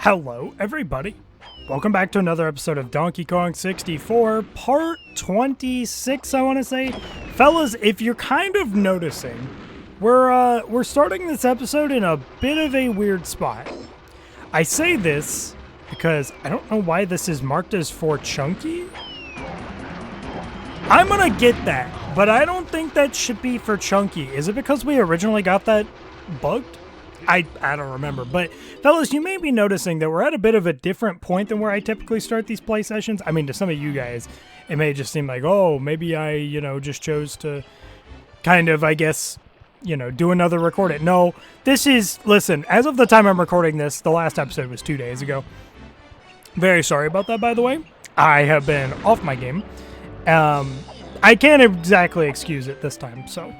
Hello, everybody. Welcome back to another episode of Donkey Kong 64, part 26, I want to say. Fellas, if you're kind of noticing, we're starting this episode in a bit of a weird spot. I say this because I don't know why this is marked as for Chunky. I'm gonna get that, but I don't think that should be for Chunky. Is it because we originally got that bugged? I don't remember, but fellas, you may be noticing that we're at a bit of a different point than where I typically start these play sessions. I mean, to some of you guys, it may just seem like, oh, maybe I, just chose to kind of, I guess, do another recording. No, this is, listen, as of the time I'm recording this, the last episode was 2 days ago. Very sorry about that, by the way. I have been off my game. I can't exactly excuse it this time, so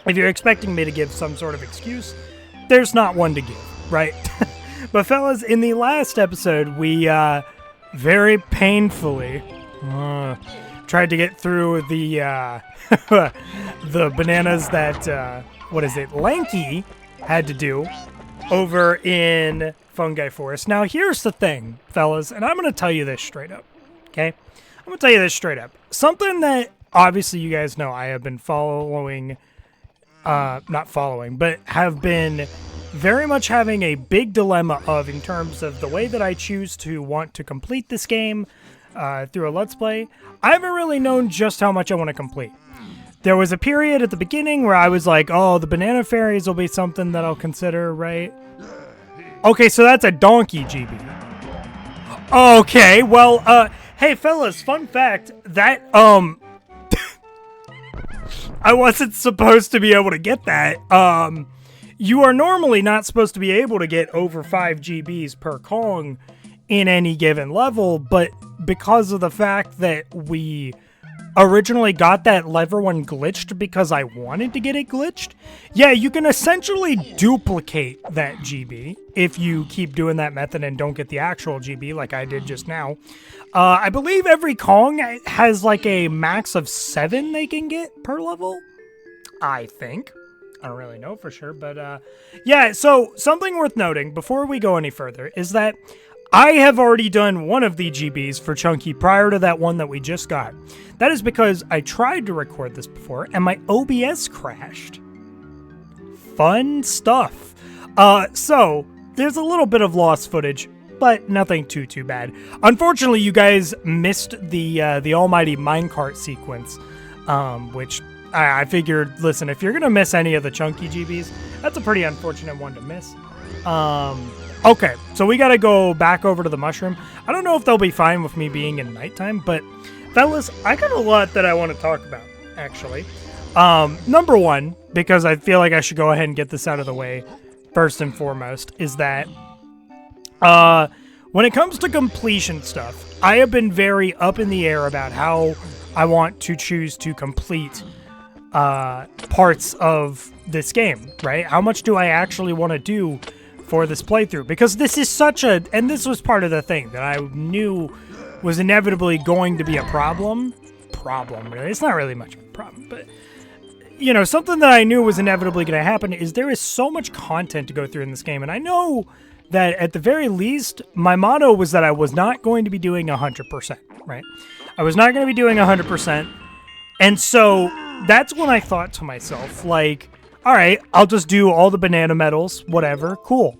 if you're expecting me to give some sort of excuse, there's not one to give, right? But fellas, in the last episode, we very painfully tried to get through the the bananas that Lanky had to do over in Fungi Forest. Now, here's the thing, fellas, and I'm going to tell you this straight up, okay? I'm going to tell you this straight up. Something that obviously you guys know I have been following, not following, but have been very much having a big dilemma of in terms of the way that I choose to want to complete this game through a Let's Play. I haven't really known just how much I want to complete. There was a period at the beginning where I was like, oh, the banana fairies will be something that I'll consider, right? Okay, so that's a donkey GB. Okay, well, hey fellas, fun fact, that, I wasn't supposed to be able to get that. You are normally not supposed to be able to get over 5 GBs per Kong in any given level, but because of the fact that we originally got that lever one glitched because I wanted to get it glitched, yeah, you can essentially duplicate that GB if you keep doing that method and don't get the actual GB like I did just now. I believe every Kong has like a max of 7 they can get per level, I think. I don't really know for sure, but yeah, so something worth noting before we go any further is that I have already done one of the GBs for Chunky prior to that one that we just got. That is because I tried to record this before and my OBS crashed. Fun stuff. So there's a little bit of lost footage, but nothing too bad. Unfortunately, you guys missed the almighty minecart sequence, which I figured, listen, if you're going to miss any of the Chunky GBs, that's a pretty unfortunate one to miss. Okay, so we got to go back over to the mushroom. I don't know if they'll be fine with me being in nighttime, but fellas, I got a lot that I want to talk about, actually. Number one, because I feel like I should go ahead and get this out of the way first and foremost, is that when it comes to completion stuff, I have been very up in the air about how I want to choose to complete parts of this game, right? How much do I actually want to do for this playthrough? Because this is such a, and this was part of the thing that I knew was inevitably going to be a problem, really. It's not really much of a problem, but something that I knew was inevitably going to happen is there is so much content to go through in this game, and I know that at the very least, my motto was that I was not going to be doing 100%, right? I was not going to be doing 100%, and so that's when I thought to myself, like, all right, I'll just do all the banana medals, whatever, cool.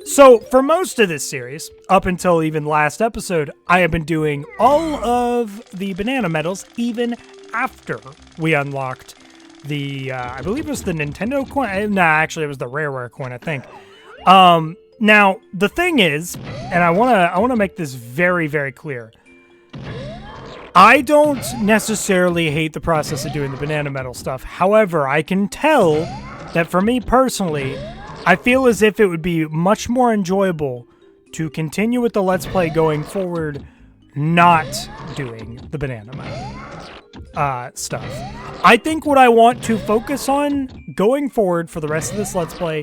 So for most of this series, up until even last episode, I have been doing all of the banana medals even after we unlocked the, I believe it was the Nintendo coin. Nah, actually it was the Rareware coin, I think. Now, the thing is, and I want to make this very, very clear, I don't necessarily hate the process of doing the banana medal stuff. However, I can tell that for me personally, I feel as if it would be much more enjoyable to continue with the Let's Play going forward, not doing the banana medal stuff. I think what I want to focus on going forward for the rest of this Let's Play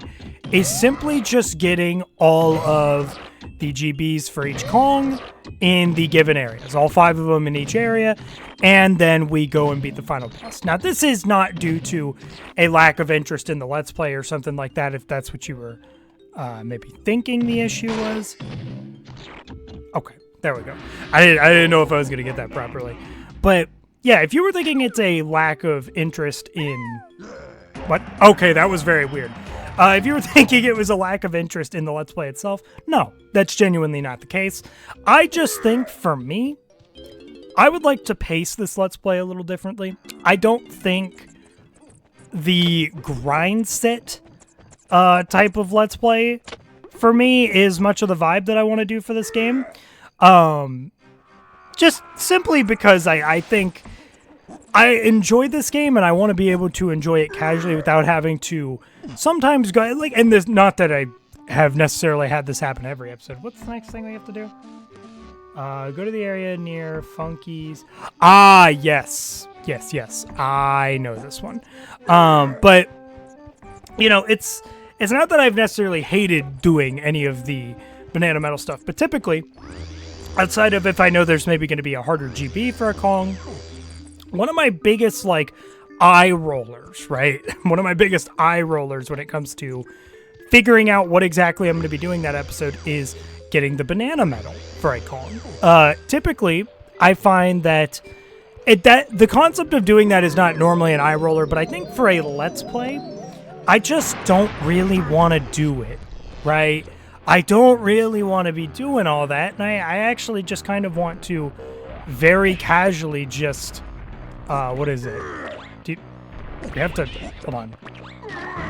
is simply just getting all of the GBs for each Kong in the given areas, all 5 of them in each area, and then we go and beat the final boss. Now, this is not due to a lack of interest in the Let's Play or something like that, if that's what you were maybe thinking the issue was. Okay, there we go. I didn't know if I was going to get that properly. But, yeah, if you were thinking it's a lack of interest in... What? Okay, that was very weird. If you were thinking it was a lack of interest in the Let's Play itself, no, that's genuinely not the case. I just think, for me, I would like to pace this Let's Play a little differently. I don't think the grind set type of Let's Play, for me, is much of the vibe that I want to do for this game. Just simply because I think I enjoy this game and I want to be able to enjoy it casually without having to sometimes go, like, and this, not that I have necessarily had this happen every episode. What's the next thing we have to do? Go to the area near Funky's. Ah, yes. Yes. I know this one. But, you know, it's not that I've necessarily hated doing any of the banana metal stuff, but typically, outside of if I know there's maybe going to be a harder GB for a Kong, one of my biggest, like, eye rollers, right? One of my biggest eye rollers when it comes to figuring out what exactly I'm going to be doing that episode is getting the banana medal for a Kong. Typically, I find that the concept of doing that is not normally an eye roller, but I think for a Let's Play, I just don't really want to do it, right? I don't really want to be doing all that, and I actually just kind of want to very casually just, what is it? Do you have to, hold on.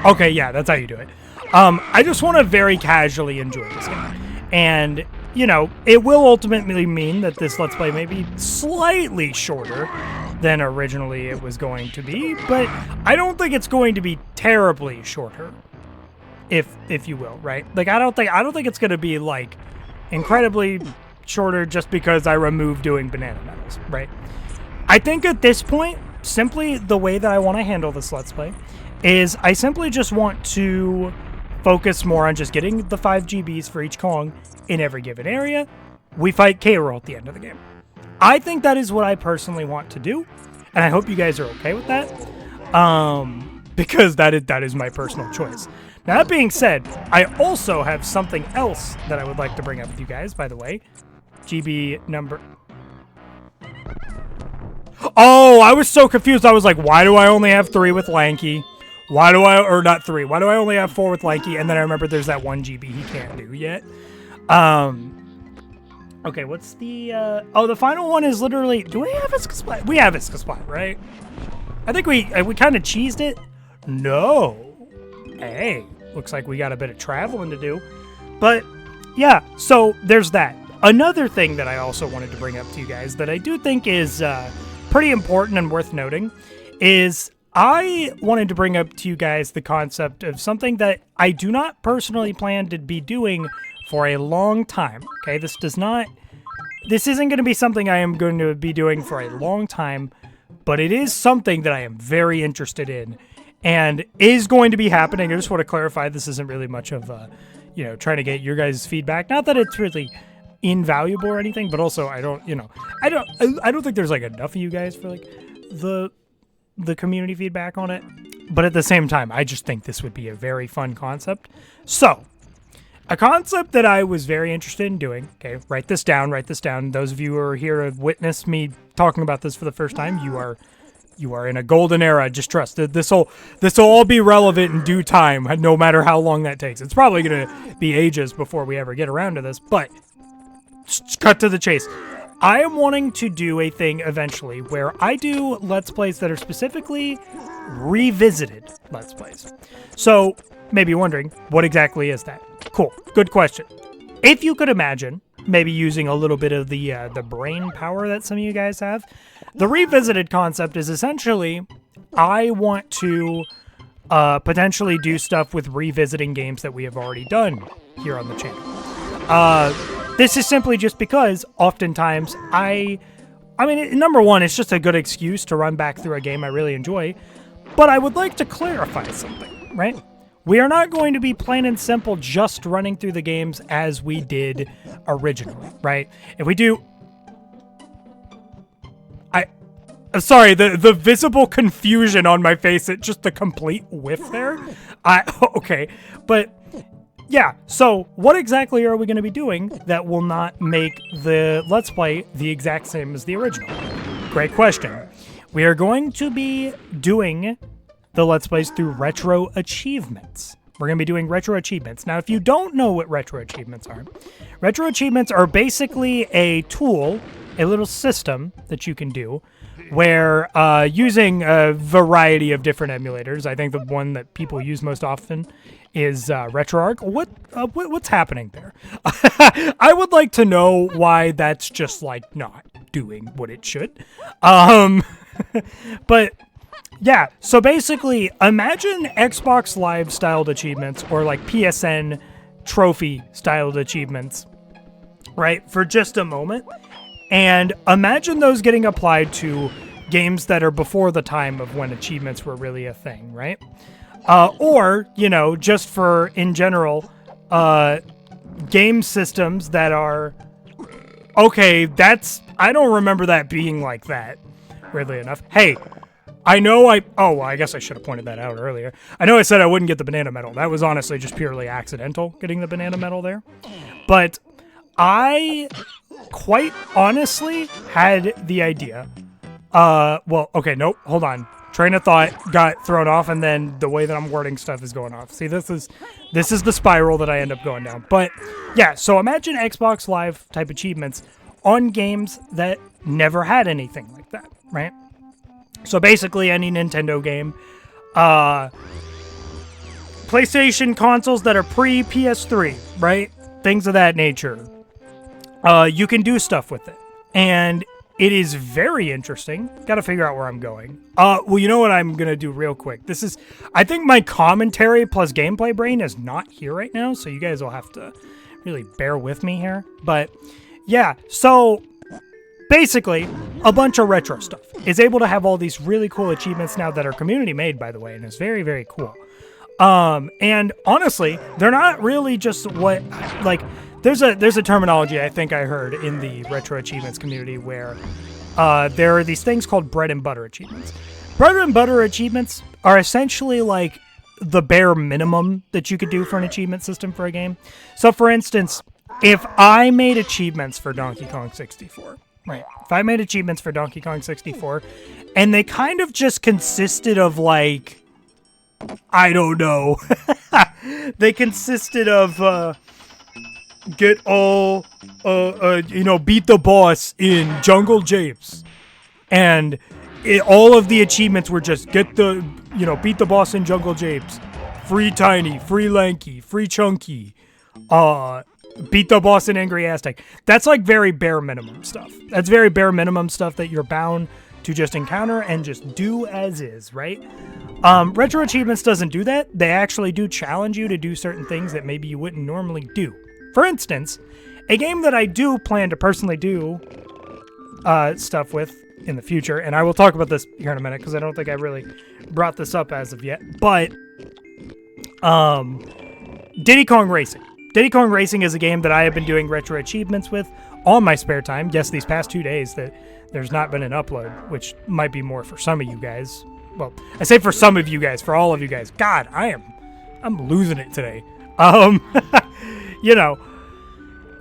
Okay, yeah, that's how you do it. I just want to very casually enjoy this game. And, you know, it will ultimately mean that this Let's Play may be slightly shorter than originally it was going to be, but I don't think it's going to be terribly shorter, if you will, right? Like, I don't think it's going to be, like, incredibly shorter just because I removed doing banana medals, right? I think at this point, simply the way that I want to handle this Let's Play is I simply just want to focus more on just getting the 5 GBs for each Kong in every given area. We fight K-Roll at the end of the game. I think that is what I personally want to do, and I hope you guys are okay with that, because that is my personal choice. Now, that being said, I also have something else that I would like to bring up with you guys, by the way. GB number... Oh, I was so confused. I was like, why do I only have 3 with Lanky? Why do I, or not 3, why do I only have 4 with Lanky? And then I remember there's that 1 GB he can't do yet. Okay, what's the, oh, the final one is literally, do we have Iska Splat? We have Iska Splat, right? I think we kind of cheesed it. No. Hey, looks like we got a bit of traveling to do. But, yeah, so there's that. Another thing that I also wanted to bring up to you guys that I do think is pretty important and worth noting is I wanted to bring up to you guys the concept of something that I do not personally plan to be doing for a long time. Okay, this isn't going to be something I am going to be doing for a long time, but it is something that I am very interested in and is going to be happening. I just want to clarify this isn't really much of you know, trying to get your guys' feedback. Not that it's really invaluable or anything, but also I don't think there's like enough of you guys for like the community feedback on it. But at the same time, I just think this would be a very fun concept. So, a concept that I was very interested in doing, okay, write this down. Those of you who are here have witnessed me talking about this for the first time. You are in a golden era. Just trust that this will all be relevant in due time, no matter how long that takes. It's probably going to be ages before we ever get around to this, but just cut to the chase. I am wanting to do a thing eventually where I do Let's Plays that are specifically revisited Let's Plays. So, maybe wondering, what exactly is that? Cool. Good question. If you could imagine, maybe using a little bit of the brain power that some of you guys have, the revisited concept is essentially, I want to potentially do stuff with revisiting games that we have already done here on the channel. This is simply just because, oftentimes, I mean, number one, it's just a good excuse to run back through a game I really enjoy, but I would like to clarify something, right? We are not going to be plain and simple just running through the games as we did originally, right? If we do... I'm sorry, the visible confusion on my face, it's just a complete whiff there. Okay, but... yeah, so what exactly are we going to be doing that will not make the Let's Play the exact same as the original? Great question. We are going to be doing the Let's Plays through retro achievements. We're going to be doing retro achievements. Now, if you don't know what retro achievements are basically a tool, a little system that you can do where using a variety of different emulators, I think the one that people use most often is RetroArch. What's happening there? I would like to know why that's just like not doing what it should. But yeah, so basically imagine Xbox Live styled achievements or like PSN trophy styled achievements, right? For just a moment. And imagine those getting applied to games that are before the time of when achievements were really a thing, right? Or, you know, just for, in general, game systems that are... Okay, I don't remember that being like that, weirdly enough. Hey, I know oh, well, I guess I should have pointed that out earlier. I know I said I wouldn't get the banana medal. That was honestly just purely accidental, getting the banana medal there. But I quite honestly had the idea. Well, okay, nope, hold on. Train of thought got thrown off, and then the way that I'm wording stuff is going off. See, this is the spiral that I end up going down. But yeah, so imagine Xbox Live type achievements on games that never had anything like that, right? So basically any Nintendo game, PlayStation consoles that are pre-PS3, right? Things of that nature. You can do stuff with it. And it is very interesting. Got to figure out where I'm going. Well, you know what I'm going to do real quick? I think my commentary plus gameplay brain is not here right now, so you guys will have to really bear with me here. But yeah, so basically, a bunch of retro stuff is able to have all these really cool achievements now that are community made, by the way, and it's very, very cool. And honestly, they're not really just what, like, there's a terminology I think I heard in the retro achievements community where there are these things called bread and butter achievements. Bread and butter achievements are essentially like the bare minimum that you could do for an achievement system for a game. So for instance, if I made achievements for Donkey Kong 64, right? If I made achievements for Donkey Kong 64, and they kind of just consisted of like, I don't know. They consisted of, get all, beat the boss in Jungle Japes. And all of the achievements were just beat the boss in Jungle Japes. Free Tiny, free Lanky, free Chunky. Beat the boss in Angry Aztec. That's like very bare minimum stuff. That's very bare minimum stuff that you're bound to just encounter and just do as is, right? Retro Achievements doesn't do that. They actually do challenge you to do certain things that maybe you wouldn't normally do. For instance, a game that I do plan to personally do stuff with in the future, and I will talk about this here in a minute because I don't think I really brought this up as of yet, but Diddy Kong Racing. Diddy Kong Racing is a game that I have been doing retro achievements with on my spare time. Yes, these past 2 days that there's not been an upload, which might be more for some of you guys. Well, I say for some of you guys, for all of you guys. God, I'm losing it today.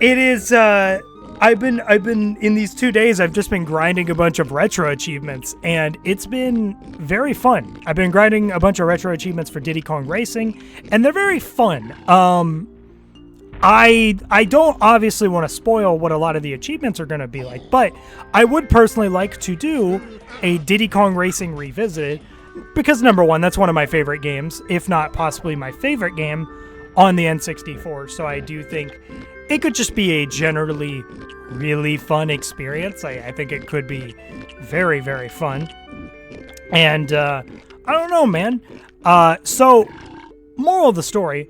It is, I've been in these 2 days, I've just been grinding a bunch of retro achievements, and it's been very fun. I've been grinding a bunch of retro achievements for Diddy Kong Racing, and they're very fun. I don't obviously want to spoil what a lot of the achievements are going to be like, but I would personally like to do a Diddy Kong Racing Revisited, because number one, that's one of my favorite games, if not possibly my favorite game on the N64, so I do think it could just be a generally really fun experience. I think it could be very, very fun. And, I don't know, man. So, moral of the story,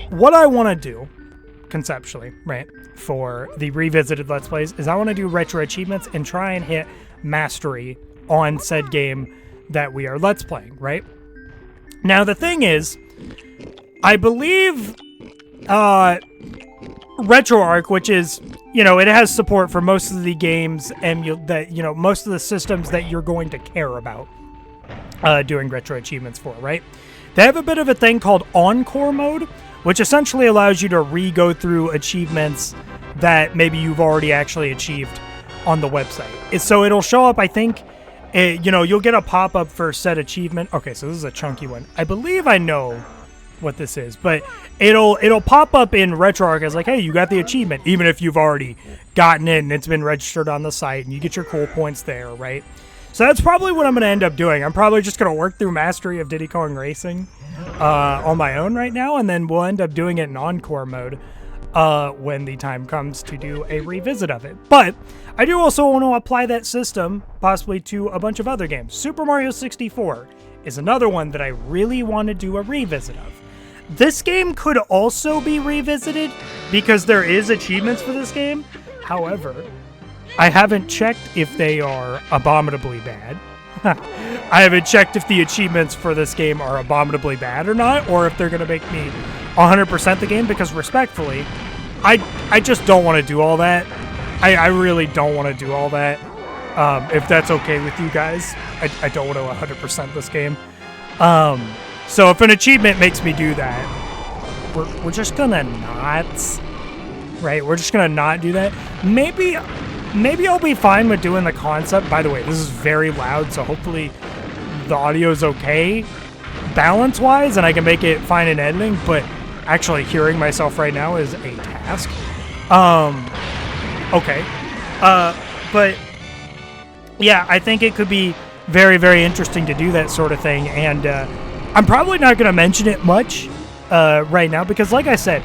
what I want to do, conceptually, right, for the Revisited Let's Plays, is I want to do retro achievements and try and hit mastery on said game that we are Let's Playing, right? Now, the thing is, I believe, RetroArch, which is, it has support for most of the games and most of the systems that you're going to care about doing retro achievements for, right? They have a bit of a thing called Encore mode, which essentially allows you to re-go through achievements that maybe you've already actually achieved on the website. So it'll show up, I think, you'll get a pop-up for set achievement. Okay, so this is a chunky one. I believe I know what this is, but it'll pop up in RetroArch as like, hey, you got the achievement, even if you've already gotten it and it's been registered on the site and you get your cool points there, right? So that's probably what I'm going to end up doing. I'm probably just going to work through Mastery of Diddy Kong Racing on my own right now, and then we'll end up doing it in Encore mode when the time comes to do a revisit of it. But I do also want to apply that system possibly to a bunch of other games. Super Mario 64 is another one that I really want to do a revisit of. This game could also be revisited because there is achievements for this game. However, I haven't checked if they are abominably bad. I haven't checked if the achievements for this game are abominably bad or not, or if they're going to make me 100% the game, because respectfully, I just don't want to do all that. I really don't want to do all that. If that's okay with you guys, I don't want to 100% this game. So if an achievement makes me do that, we're just going to not, right? We're just going to not do that. Maybe I'll be fine with doing the concept. By the way, this is very loud, so hopefully the audio is okay balance-wise, and I can make it fine in editing, but actually hearing myself right now is a task. Okay. But yeah, I think it could be very, very interesting to do that sort of thing, and I'm probably not going to mention it much right now, because like I said,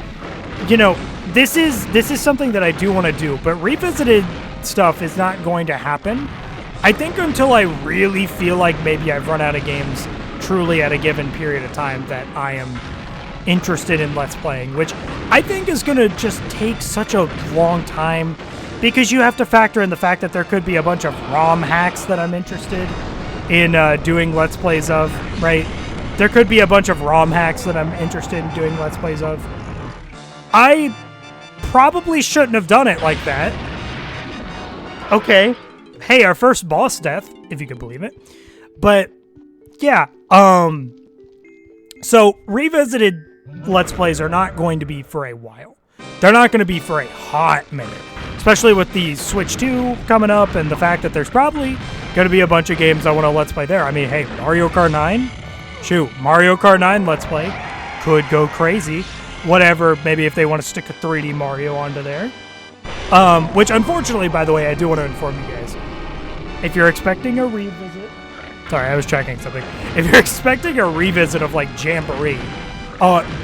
this is something that I do want to do, but revisited stuff is not going to happen, I think, until I really feel like maybe I've run out of games truly at a given period of time that I am interested in Let's Playing, which I think is going to just take such a long time, because you have to factor in the fact that there could be a bunch of ROM hacks that I'm interested in doing Let's Plays of, right? There could be a bunch of ROM hacks that I'm interested in doing Let's Plays of. I probably shouldn't have done it like that. Okay. Hey, our first boss death, if you can believe it. But, yeah. So, revisited Let's Plays are not going to be for a while. They're not going to be for a hot minute. Especially with the Switch 2 coming up and the fact that there's probably going to be a bunch of games I want to Let's Play there. I mean, hey, Mario Kart 9? Shoot, Mario Kart 9 Let's Play could go crazy. Whatever, maybe if they want to stick a 3D Mario onto there. Which, unfortunately, by the way, I do want to inform you guys. If you're expecting a revisit... Sorry, I was checking something. If you're expecting a revisit of, like, Jamboree,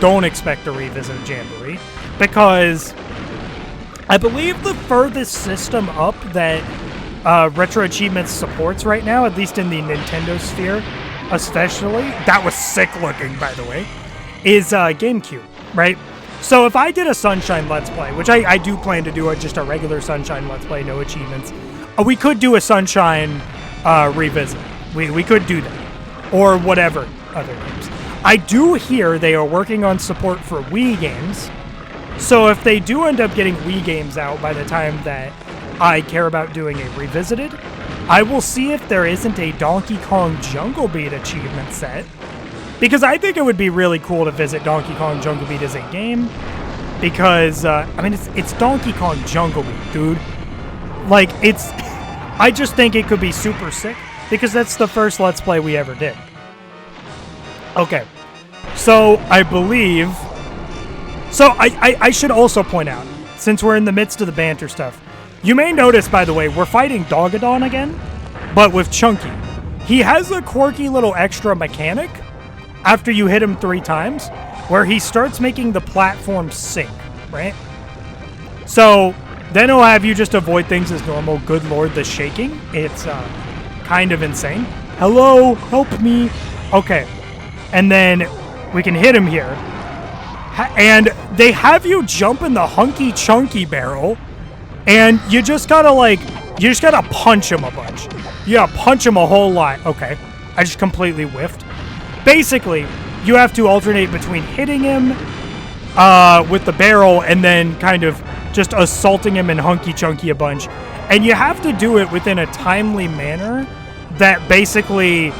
don't expect a revisit of Jamboree. Because I believe the furthest system up that Retro Achievements supports right now, at least in the Nintendo sphere, especially, that was sick looking, by the way, is GameCube, right? So if I did a Sunshine Let's Play, which I do plan to do just a regular Sunshine Let's Play, no achievements, we could do a Sunshine revisit. We could do that. Or whatever other games. I do hear they are working on support for Wii games. So if they do end up getting Wii games out by the time that I care about doing a revisited, I will see if there isn't a Donkey Kong Jungle Beat achievement set. Because I think it would be really cool to visit Donkey Kong Jungle Beat as a game. Because, I mean, it's Donkey Kong Jungle Beat, dude. Like, I just think it could be super sick. Because that's the first Let's Play we ever did. Okay. So, I believe... So, I should also point out, since we're in the midst of the banter stuff, you may notice, by the way, we're fighting Dogadon again, but with Chunky. He has a quirky little extra mechanic after you hit him 3 times, where he starts making the platform sink, right? So, then he'll have you just avoid things as normal. Good lord, the shaking. It's kind of insane. Hello, help me. Okay. And then we can hit him here. And they have you jump in the Hunky Chunky barrel, and you just gotta, like, you just gotta punch him a bunch. You gotta punch him a whole lot. Okay. I just completely whiffed. Basically, you have to alternate between hitting him with the barrel and then kind of just assaulting him and Hunky Chunky a bunch. And you have to do it within a timely manner that basically,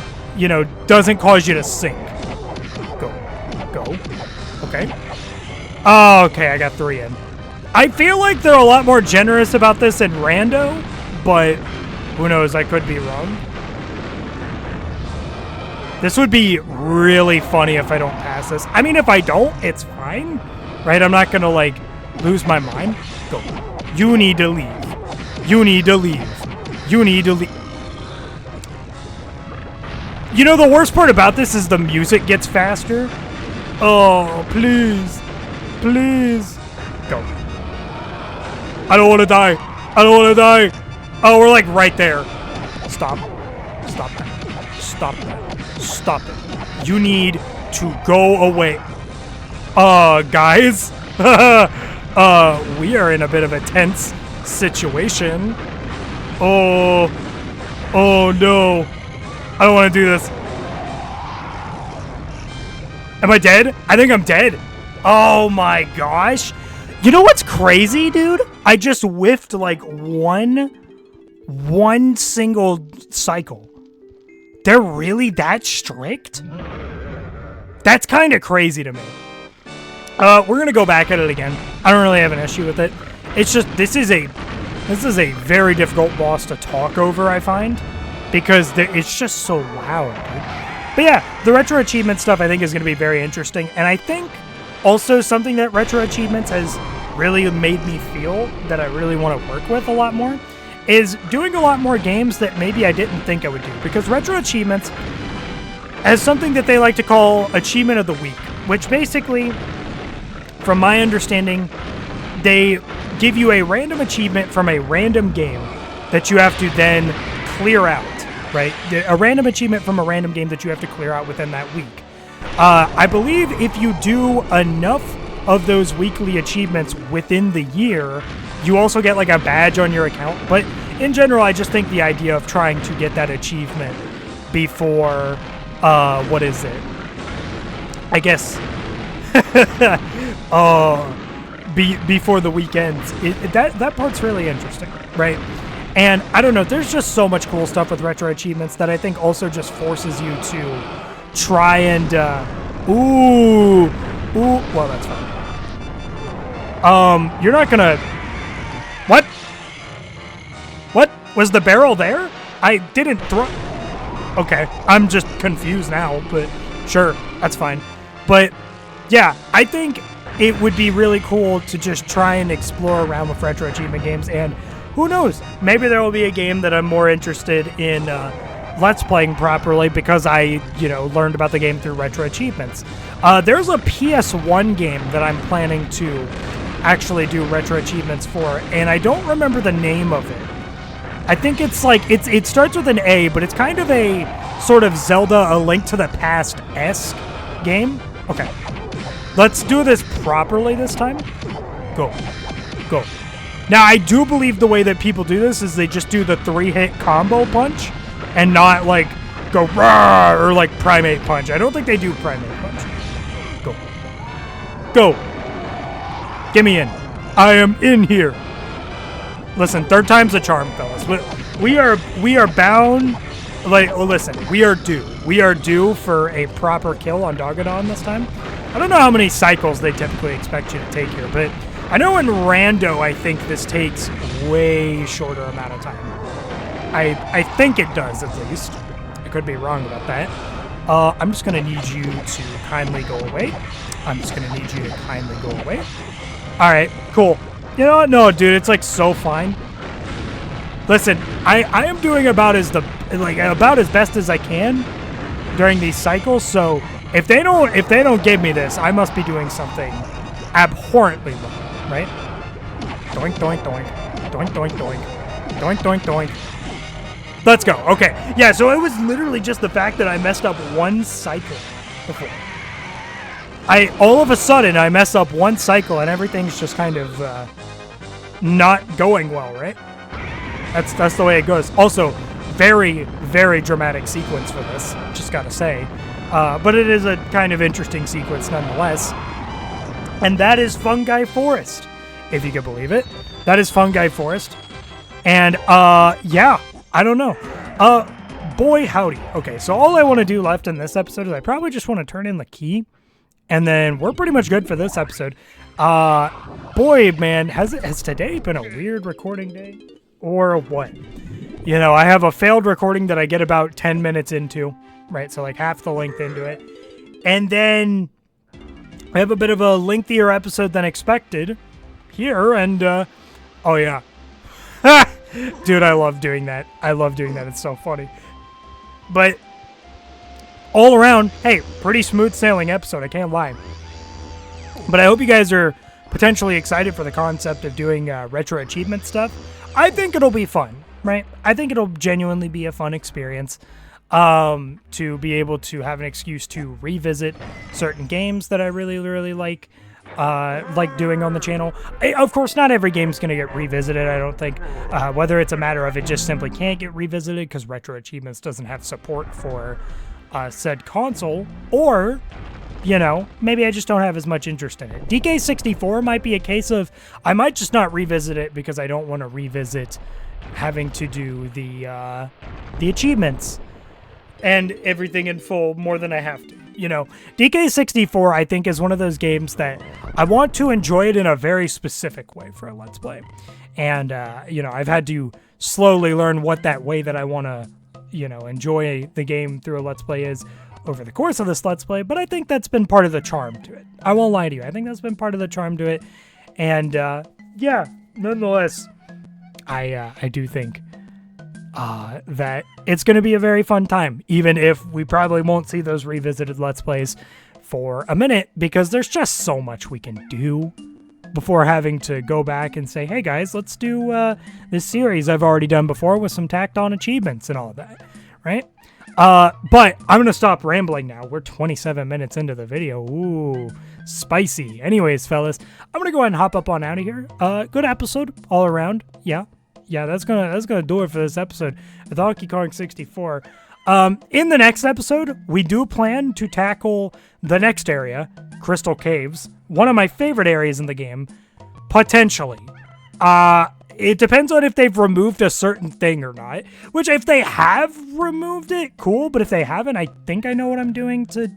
doesn't cause you to sink. Go. Okay. Oh, okay, I got 3 in. I feel like they're a lot more generous about this in Rando, but who knows, I could be wrong. This would be really funny if I don't pass this. I mean, if I don't, it's fine, right? I'm not gonna, like, lose my mind. Go. You need to leave. You need to leave. You need to leave. You know, the worst part about this is the music gets faster. Oh, please. Please. Go. I don't want to die. I don't want to die. Oh, we're like right there. Stop. Stop that. Stop that. Stop it. You need to go away. Guys. We are in a bit of a tense situation. Oh. Oh, no. I don't want to do this. Am I dead? I think I'm dead. Oh my gosh. You know what's crazy, dude? I just whiffed like one single cycle. They're really that strict? That's kind of crazy to me. We're going to go back at it again. I don't really have an issue with it. It's just, this is a very difficult boss to talk over, I find. Because it's just so loud, dude. But yeah, the retro achievement stuff I think is going to be very interesting. And I think also something that retro achievements has really made me feel that I really want to work with a lot more is doing a lot more games that maybe I didn't think I would do. Because retro achievements has something that they like to call Achievement of the Week. Which basically, from my understanding, they give you a random achievement from a random game that you have to then clear out, right? A random achievement from a random game that you have to clear out within that week. I believe if you do enough of those weekly achievements within the year, you also get like a badge on your account. But in general, I just think the idea of trying to get that achievement before, what is it? I guess, before the weekends, that part's really interesting, right? And I don't know, there's just so much cool stuff with retro achievements that I think also just forces you to try and, well, that's fine. You're not gonna, what? What? Was the barrel there? I didn't throw, okay, I'm just confused now, but sure, that's fine. But yeah, I think it would be really cool to just try and explore around with retro achievement games, and who knows? Maybe there will be a game that I'm more interested in Let's Playing properly because I, learned about the game through retro achievements. There's a PS1 game that I'm planning to actually do retro achievements for, and I don't remember the name of it. I think it's like, it starts with an A, but it's kind of a sort of Zelda, A Link to the Past-esque game. Okay. Let's do this properly this time. Go. Go. Now, I do believe the way that people do this is they just do the 3-hit combo punch and not, like, go rah or, like, primate punch. I don't think they do primate punch. Go. Go. Get me in. I am in here. Listen, third time's a charm, fellas. We are bound. Like, oh, listen, we are due. We are due for a proper kill on Dogadon this time. I don't know how many cycles they typically expect you to take here, but I know in Rando, I think this takes way shorter amount of time. I think it does, at least. I could be wrong about that. I'm just going to need you to kindly go away. I'm just going to need you to kindly go away. All right, cool. You know what? No, dude, it's like so fine. Listen, I am doing about as best as I can during these cycles. So if they don't give me this, I must be doing something abhorrently wrong, right? Doink doink doink, doink doink doink, doink doink doink. Let's go. Okay, yeah. So it was literally just the fact that I messed up one cycle before. All of a sudden I mess up one cycle and everything's just kind of not going well, right? That's the way it goes. Also, very, very dramatic sequence for this, just gotta say. But it is a kind of interesting sequence nonetheless. And that is Fungi Forest, if you can believe it. That is Fungi Forest. And, yeah, I don't know. Boy, howdy. Okay, so all I want to do left in this episode is I probably just want to turn in the key. And then we're pretty much good for this episode. Boy, man, has today been a weird recording day? Or what? You know, I have a failed recording that I get about 10 minutes into, right? So like half the length into it. And then I have a bit of a lengthier episode than expected here, and, oh yeah. Dude, I love doing that. I love doing that. It's so funny. But all around, hey, pretty smooth sailing episode. I can't lie. But I hope you guys are potentially excited for the concept of doing retro achievement stuff. I think it'll be fun, right? I think it'll genuinely be a fun experience to be able to have an excuse to revisit certain games that I really, really like doing on the channel. Of course, not every game's going to get revisited, I don't think. Whether it's a matter of it just simply can't get revisited because retro achievements doesn't have support for said console, or you know, maybe I just don't have as much interest in it. DK64 might be a case of I might just not revisit it because I don't want to revisit having to do the achievements and everything in full more than I have to. You know, DK64 I think is one of those games that I want to enjoy it in a very specific way for a Let's Play. And, you know, I've had to slowly learn what that way that I want to, you know, enjoy the game through a Let's Play is over the course of this Let's Play, but I think that's been part of the charm to it. I won't lie to you. I think that's been part of the charm to it. And, yeah, nonetheless, I do think that it's going to be a very fun time, even if we probably won't see those revisited Let's Plays for a minute, because there's just so much we can do before having to go back and say, hey guys, let's do this series I've already done before with some tacked on achievements and all of that, right? But I'm going to stop rambling now. We're 27 minutes into the video. Ooh, spicy. Anyways, fellas, I'm going to go ahead and hop up on out of here. Good episode all around. Yeah, that's gonna do it for this episode of Donkey Kong 64. In the next episode, we do plan to tackle the next area, Crystal Caves, one of my favorite areas in the game, potentially. It depends on if they've removed a certain thing or not, which if they have removed it, cool, but if they haven't, I think I know what I'm doing to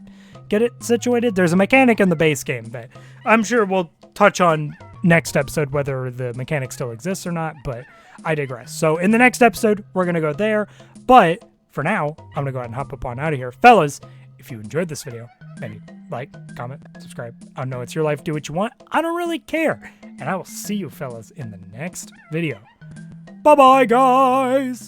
get it situated. There's a mechanic in the base game that I'm sure we'll touch on next episode, whether the mechanic still exists or not, but I digress. So in the next episode, we're going to go there, but for now, I'm going to go ahead and hop up on out of here. Fellas, if you enjoyed this video, maybe like, comment, subscribe. I know it's your life. Do what you want. I don't really care. And I will see you fellas in the next video. Bye-bye, guys.